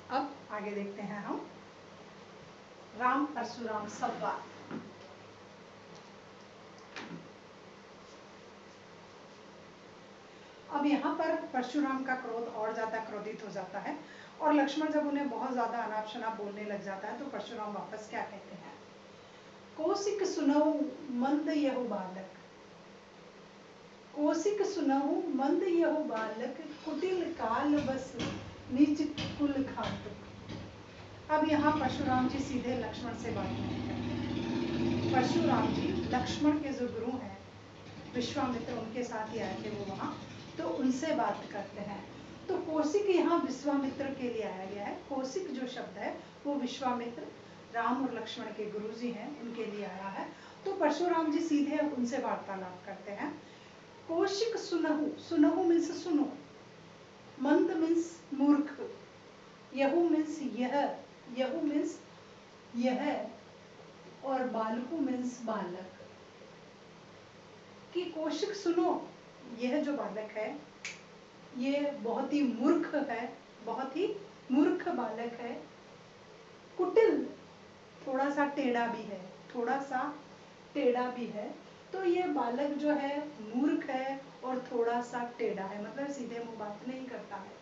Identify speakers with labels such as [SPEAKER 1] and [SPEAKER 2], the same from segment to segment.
[SPEAKER 1] अब आगे देखते हैं हम राम परशुराम संवाद। अब यहाँ पर परशुराम का क्रोध और ज्यादा क्रोधित हो जाता है और लक्ष्मण जब उन्हें बहुत ज्यादा अनाप शनाप बोलने लग जाता है तो परशुराम वापस क्या कहते हैं, कौशिक सुनहु मंद यहु बालक, कौशिक सुनहु मंद यहु बालक, कुटिल काल बस निज कुल घातक। अब यहाँ परशुराम जी सीधे लक्ष्मण से बात नहीं करते। परशुराम जी लक्ष्मण के जो गुरु हैं विश्वामित्र, उनके साथ ही आए थे वो वहाँ, तो उनसे बात करते हैं। तो कौशिक यहाँ विश्वामित्र के लिए आया गया है। कौशिक जो शब्द है वो विश्वामित्र, राम और लक्ष्मण के गुरुजी हैं, उनके लिए आया है। तो परशुराम जी सीधे उनसे वार्तालाप करते हैं। कौशिक सुनहु, सुनहु मीन्स सुनो, मंद मीन्स मूर्ख, यहु मीन्स यह, यहु मीन्स यह, और बालकु मीन्स बालक। कि कौशिक सुनो, यह जो बालक है ये बहुत ही मूर्ख है, बहुत ही मूर्ख बालक है। कुटिल, थोड़ा सा टेढ़ा भी है, थोड़ा सा टेढ़ा भी है। तो ये बालक जो है मूर्ख है और थोड़ा सा टेढ़ा है, मतलब सीधे मुंह बात नहीं करता है।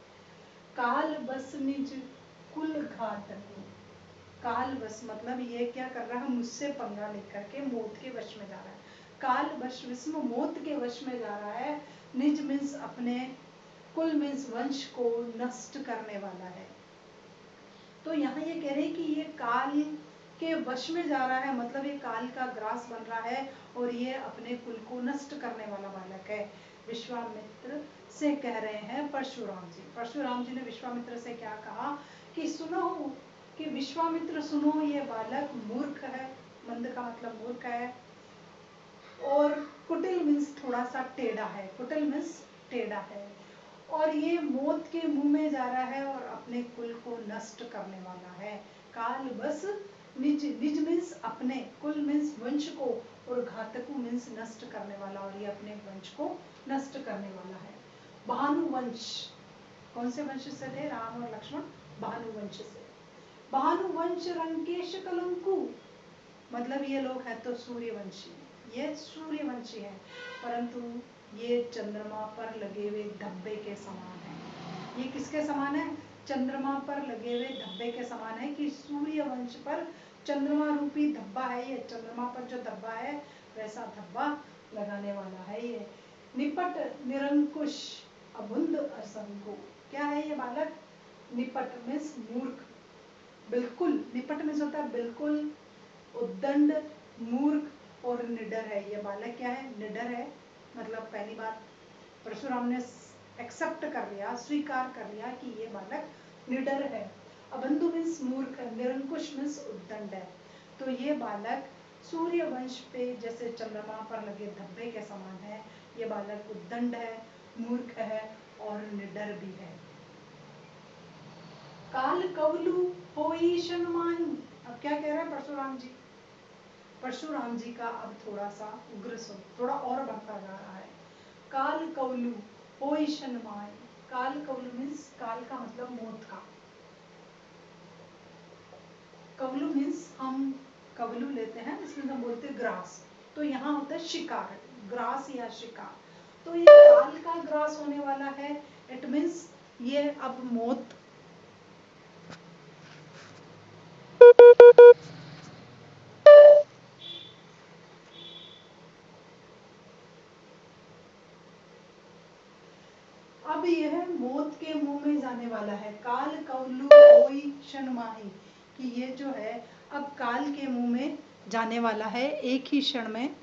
[SPEAKER 1] काल बस निज कुल घातक, काल बस मतलब ये क्या कर रहा है, मुझसे पंगा लेकर के मौत के वश में जा रहा है। काल वश विस्म, मौत के वश में जा रहा है। निज मीन्स अपने, कुल मीन्स वंश को नष्ट करने वाला है। तो यहाँ ये कह रहे हैं कि ये काल के वश में जा रहा है, मतलब ये काल का ग्रास बन रहा है और ये अपने कुल को नष्ट करने वाला बालक है। विश्वामित्र से कह रहे हैं परशुराम जी। परशुराम जी ने विश्वामित्र से क्या कहा कि सुनो, कि विश्वामित्र सुनो, ये बालक मूर्ख है, मंद का मतलब मूर्ख है, और कुटिल मीन्स थोड़ा सा टेढ़ा है, कुटिल मीन्स टेढ़ा है, और ये मौत के मुंह में जा रहा है और अपने कुल को नष्ट करने वाला है। काल बस निज, निज मीन्स अपने, कुल मीन्स वंश को, और घातकु मीन्स नष्ट करने वाला, और ये अपने वंश को नष्ट करने वाला है। भानुवंश, कौन से वंश से थे राम और लक्ष्मण, भानुवंश से। भानुवंश रंकेश कलंकु, मतलब ये लोग हैं तो सूर्यवंशी, ये सूर्यवंशी हैं, परंतु ये चंद्रमा पर लगे हुए धब्बे के समान है। ये किसके समान है, चंद्रमा पर लगे हुए धब्बे के समान है, कि सूर्यवंश पर चंद्रमा रूपी धब्बा है, ये चंद्रमा पर जो धब्बा है वैसा धब्बा लगाने वाला है ये। निपट निरंकुश अबुंद असंको, क्या है ये बालक, निपट मीन्स मूर्ख, बिल्कुल, निपट मीन्स होता है बिल्कुल, उद्दंड, मूर्ख और निडर है। ये बालक क्या है, निडर है। मतलब पहली बात परशुराम ने एक्सेप्ट कर लिया, स्वीकार कर लिया कि ये बालक निडर है। अबंधु मीन्स मूर्ख, निरंकुश मीन्स उद्दंड है। तो ये बालक सूर्यवंश पे जैसे चंद्रमा पर लगे धब्बे के समान है। ये बालक उद्दंड है, मूर्ख है और निडर भी है। काल कवलु होई शनमाही, अब क्या कह रहे हैं परशुराम जी, परशुराम जी का अब थोड़ा सा उग्र स्वरूप थोड़ा और बढ़ता जा रहा है। काल कवलु होई शनमाही, काल कवलु मीन्स काल का मतलब मौत का, कवलु मीन्स हम कवलु लेते हैं, इसमें हम बोलते हैं ग्रास, तो यहाँ होता है शिकार, ग्रास या शिकार। तो ये काल का ग्रास होने वाला है, इट मीन्स ये अब मौत, अब यह मौत के मुंह में जाने वाला है। काल कवलु होई शनमाही, कि ये जो है अब काल के मुंह में जाने वाला है एक ही क्षण में।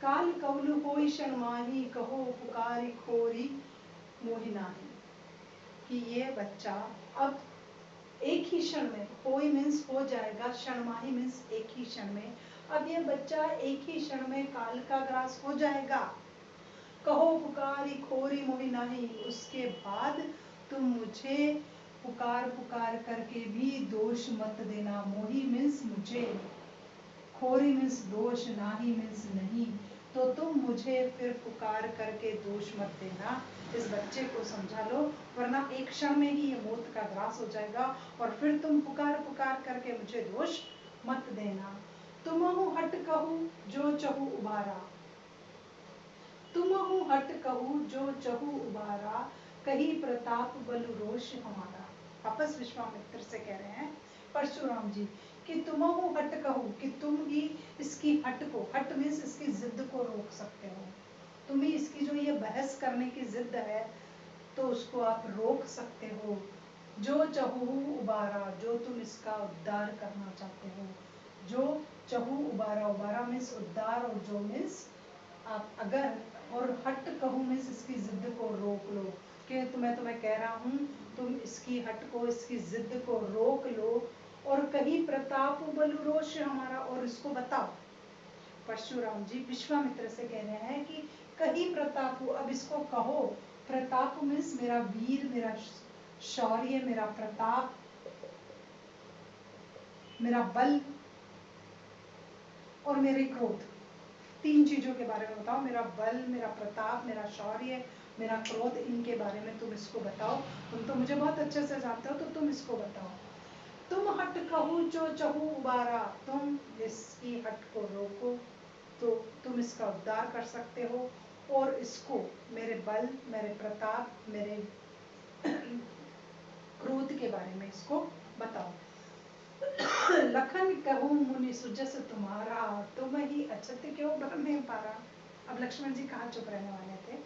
[SPEAKER 1] काल कवलु होई शनमाही, कहो पुकारी खोरी मोहिनाही, कि ये बच्चा अब एक ही क्षण में, होई मीन्स हो जाएगा, शनमाही मीन्स एक ही क्षण में, अब ये बच्चा एक ही क्षण में काल का ग्रास हो जाएगा। कहो पुकारी खोरी मोहि नाही, उसके बाद तुम मुझे पुकार पुकार करके भी दोष मत देना। मोही मीन्स मुझे, खोरी मीन्स दोष, नाही मीन्स नहीं, तो तुम मुझे फिर पुकार करके दोष मत देना। इस बच्चे को समझा लो, वरना एक क्षण में ही ये मौत का ग्रास हो जाएगा और फिर तुम पुकार पुकार करके मुझे दोष मत देना। तुमहु हट कहू जो चहु उबारा, तुमहु हट कहू जो चहु उबारा, कही प्रताप बलु रोष हमारा। वापस विश्वामित्र से कह रहे हैं परशुराम जी कि तुमहु हट कहू, कि तुम ही इसकी हट को, हट मीन्स इसकी जिद को रोक सकते हो। तुम ही इसकी जो ये बहस करने की जिद है तो उसको आप रोक सकते हो। जो चहु उबारा, जो तुम इसका उद्धार करना चाहते हो। जो चहु उबारा, उबारा मीन्स उद्धार और जो मीन्स आप अगर, और हट कहूँ मीन्स इसकी जिद को रोक लो, कि तुम्हें कह रहा हूँ तुम इसकी हट को, इसकी जिद को रोक लो। और कहीं प्रताप बलु रोष हमारा, और इसको बताओ। परशुराम जी विश्वामित्र से कह रहे हैं कि कहीं प्रताप, अब इसको कहो। प्रताप मीन्स मेरा वीर, मेरा शौर्य, मेरा प्रताप, मेरा बल और मेरे क्रोध, तीन चीजों के बारे में बताओ। मेरा बल, मेरा प्रताप, मेरा शौर्य, मेरा क्रोध, इनके बारे में तुम इसको बताओ। तुम तो मुझे बहुत अच्छे से जानते हो, तो तुम इसको बताओ। तुम हट कहू जो चहु उबारा, तुम इसकी हट को रोको तो तुम इसका उद्धार कर सकते हो। और इसको मेरे बल, मेरे प्रताप, मेरे क्रोध के बारे में इसको बताओ। लखन कहूँ मुनि सुजस तुम्हारा, तुम ही अछत क्यों बरने पारा। अब लक्ष्मण जी कहाँ चुप रहने वाले थे।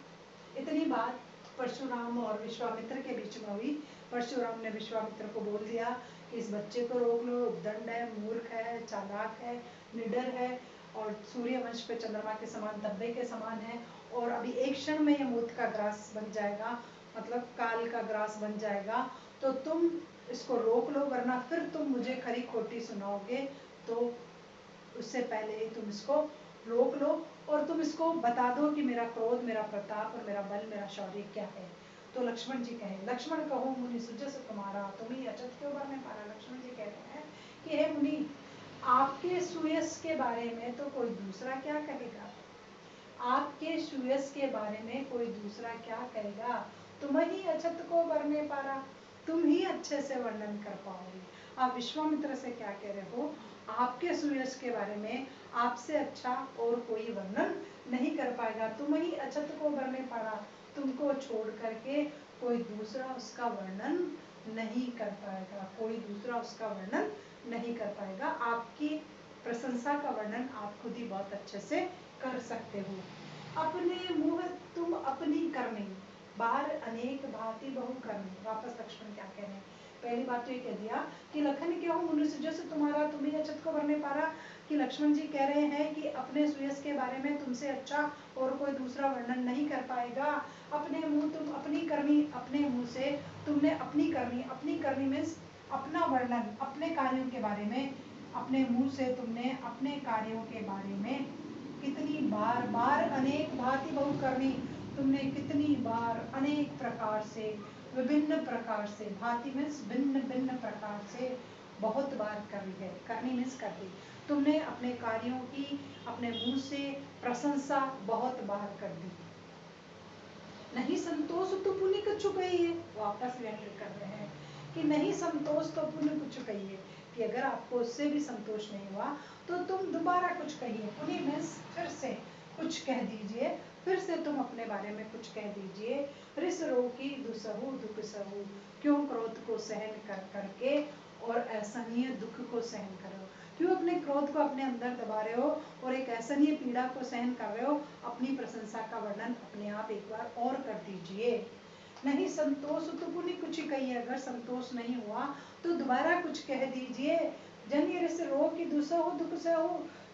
[SPEAKER 1] इतनी बात परशुराम और विश्वामित्र के बीच में हुई। परशुराम ने विश्वामित्र को बोल दिया कि इस बच्चे को रोक लो, दंड है, मूर्ख है, चालाक है, निडर है और सूर्यवंश पे चंद्रमा के समान, तब्बे के समान है। और अभी एक क्षण में ये मौत का ग्रास बन जाएगा, मतलब काल का ग्रास बन जाएगा। तो तुम इसको रोक लो, वरना फिर तुम मुझे खरी खोटी सुनाओगे। तो उससे पहले ही तुम इसको रोक लो और तुम इसको बता दो कि मेरा क्रोध, मेरा प्रताप और मेरा बल, मेरा शौर्य क्या है। तो लक्ष्मण जी कहे, लक्ष्मण कहो मुनि सुजस तुम्हारा, तुम ही अचत क्यों बरने पारा। लक्ष्मण जी कह रहे हैं कि हे मुनि, आपके सुयश के बारे में तो कोई दूसरा क्या कहेगा। आपके सुयश के बारे में कोई दूसरा क्या कहेगा। तुम ही अछत को बरने पारा, तुम ही अच्छे से वर्णन कर पाओगे। आप विश्वामित्र से क्या कह रहे हो, आपके सुयश के बारे में आपसे अच्छा और कोई वर्णन नहीं कर पाएगा। तुम ही अछत को बरने पारा, तुमको छोड़ करके कोई दूसरा उसका वर्णन नहीं कर पाएगा, कोई दूसरा उसका वर्णन नहीं कर पाएगा। आपकी प्रशंसा का वर्णन आप खुद ही बहुत अच्छे से कर सकते हो। अपने मुँह तुम अपनी करनी, बाहर अनेक भांति बहु करनी। वापस लक्ष्मण क्या कह रहे हैं, पहली बात तो ये कह दिया कि लखन क्या हो मुनि सुजस तुम्हारा, तुम ही अछत को बरने पारा। कि लक्ष्मण जी कह रहे हैं कि अपने सुयस के बारे में तुमसे अच्छा और कोई दूसरा वर्णन नहीं कर पाएगा। अपने मुंह तुम अपनी करनी, अपने मुंह से तुमने अपनी करनी मीन्स अपना वर्णन, अपने कार्यों के बारे में, अपने मुंह से तुमने अपने कार्यों के बारे में कितनी बार, बार अनेक भांति बहु करनी, तुमने कितनी बार अनेक प्रकार से, विभिन्न प्रकार से, भांति मीन्स भिन्न भिन्न प्रकार से बहुत बार करी है। करनी मीन्स कर दी। तुमने अपने कार्यों की अपने मुंह से प्रशंसा बहुत बार कर दी। नहीं संतोष तो पुण्य कुछ कहिए। वापस व्यंग कर रहे हैं कि नहीं संतोष तो पुण्य कुछ कहिए, कि अगर आपको उससे भी संतोष नहीं हुआ तो तुम दोबारा कुछ कहिए। पुण्य मीन्स फिर से कुछ कह दीजिए, फिर से तुम अपने बारे में कुछ कह दीजिए। रिस रोकी दुसहु दुख सहु, क्यों क्रोध को सहन कर करके और असहनीय दुख को सहन करो। क्यों अपने क्रोध को अपने अंदर दबा रहे हो और एक असहनीय पीड़ा को सहन कर रहे हो। अपनी प्रशंसा का वर्णन अपने आप एक बार और कर दीजिए। नहीं संतोष तो पुण्य कुछ ही कहिए, अगर संतोष नहीं हुआ तो दोबारा कुछ कह दीजिए। जन ये रिस रोक की दुसहु दुख सहु,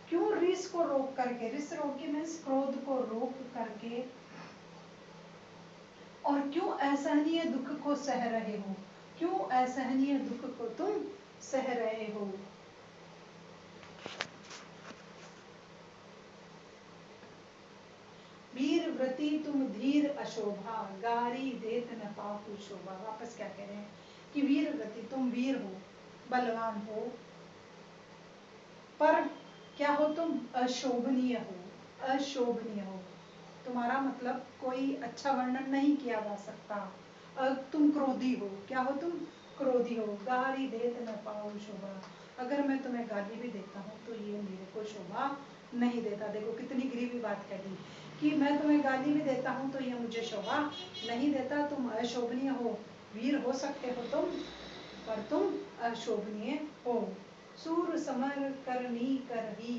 [SPEAKER 1] क्यों रिस को रोक करके, रिस रोकी मीन्स क्रोध को रोक करके, और क्यों असहनीय दुख को सह रहे हो, क्यों असहनीय दुख को तुम सह रहे हो। वीर व्रती तुम धीर अशोभा, गारी देत न पाहु शोभा। वापस क्या कह रहे हैं कि वीर व्रती, तुम वीर हो, बलवान हो, पर क्या हो तुम अशोभनीय हो। अशोभनीय हो। तुम्हारा मतलब कोई अच्छा वर्णन नहीं किया जा सकता। तुम क्रोधी हो, क्या हो तुम? क्रोधी हो। गाली देत न पाओ शोभा, अगर मैं तुम्हें गाली भी देता हूँ तो ये मेरे को शोभा नहीं देता। देखो कितनी गरीबी बात कह दी कि मैं तुम्हें गाली भी देता हूँ तो ये मुझे शोभा नहीं देता। तुम अशोभनीय हो, वीर हो सकते हो तुम, पर तुम अशोभनीय हो। सूर समर करनी करही,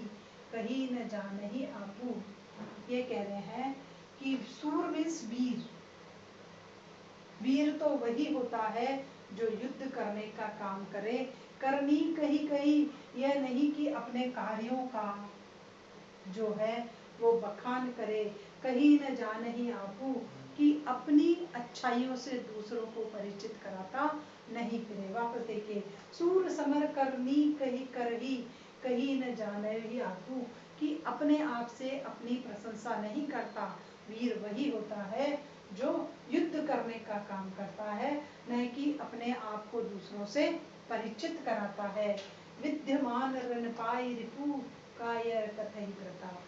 [SPEAKER 1] कहीं न जानही आपू। ये कह रहे हैं कि सूर मीन्स वीर। वीर तो वही होता है जो युद्ध करने का काम करे। करनी कही कही, यह नहीं कि अपने कार्यों का जो है वो बखान करे। कहीं न जानही आपू, कि अपनी अच्छाइयों से दूसरों को परिचित कराता नहीं फिरे। वापस देखिए, सूर समर करनी कही करही, कहीं न जानही आपू, कि अपने आप से अपनी प्रशंसा नहीं करता। वीर वही होता है जो युद्ध करने का काम करता है, न कि अपने आप को दूसरों से परिचित कराता है। विद्यमान रन पाई रिपु, कायर कथई प्रताप।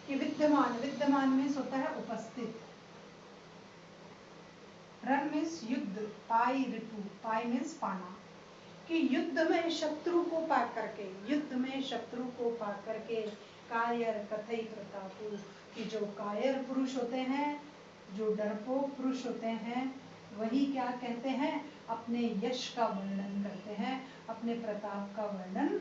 [SPEAKER 1] कि विद्यमान, विद्यमान मीन्स होता है उपस्थित, रण मीन्स युद्ध, पाई रिपु, पाई मीन्स पाना। कि युद्ध में शत्रु को पा करके, युद्ध में शत्रु को पा करके, कायर कथई प्रतापु, कि जो कायर पुरुष होते हैं, जो डरपोक पुरुष होते हैं, वही क्या कहते हैं? अपने यश का वर्णन करते हैं, अपने प्रताप का वर्णन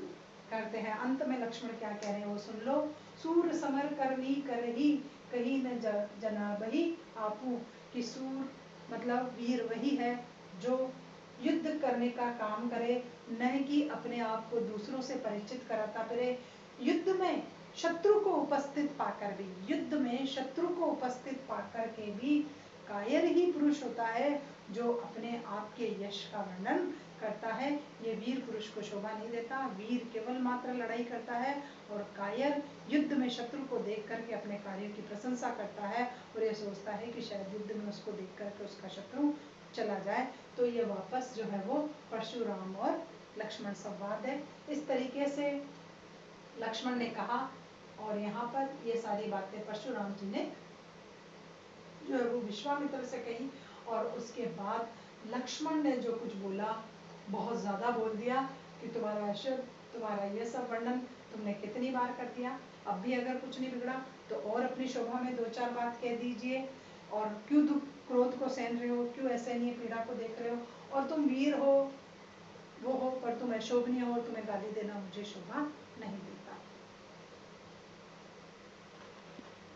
[SPEAKER 1] करते हैं। अंत में लक्ष्मण क्या कह रहे हैं वो सुन लो। सूर समर करनी करही, कहीं न जनाबही आपू। कि सूर मतलब वीर वही है जो युद्ध करने का काम करे, न कि अपने आप को दूसरों से परिचित कराता फिरे। युद्ध में शत्रु को उपस्थित पाकर भी, युद्ध में शत्रु को उपस्थित पाकर के भी कायर ही पुरुष होता है जो अपने आप के यश का वर्णन करता है। ये वीर पुरुष को शोभा नहीं देता। वीर केवल मात्र लड़ाई करता है, और कायर युद्ध में शत्रु को देख करके अपने कार्यों की प्रशंसा करता है और ये सोचता है कि शायद युद्ध में उसको देख करके उसका शत्रु चला जाए। तो ये वापस जो है वो परशुराम और लक्ष्मण संवाद है। इस तरीके से लक्ष्मण ने कहा, और यहाँ पर ये सारी बातें परशुराम जी ने जो है वो विश्वामित्र से कही। और उसके बाद लक्ष्मण ने जो कुछ बोला, बहुत ज्यादा बोल दिया कि तुम्हारा शब्द, तुम्हारा ये सब वर्णन तुमने कितनी बार कर दिया। अब भी अगर कुछ नहीं बिगड़ा तो और अपनी शोभा में दो चार बात कह दीजिए। और क्यों दुख क्रोध को सहन रहे हो, क्यों असहनीय पीड़ा को देख रहे हो, और तुम वीर हो वो हो, पर तुम अशोभनीय हो, तुम्हें गाली देना मुझे शोभा नहीं देता।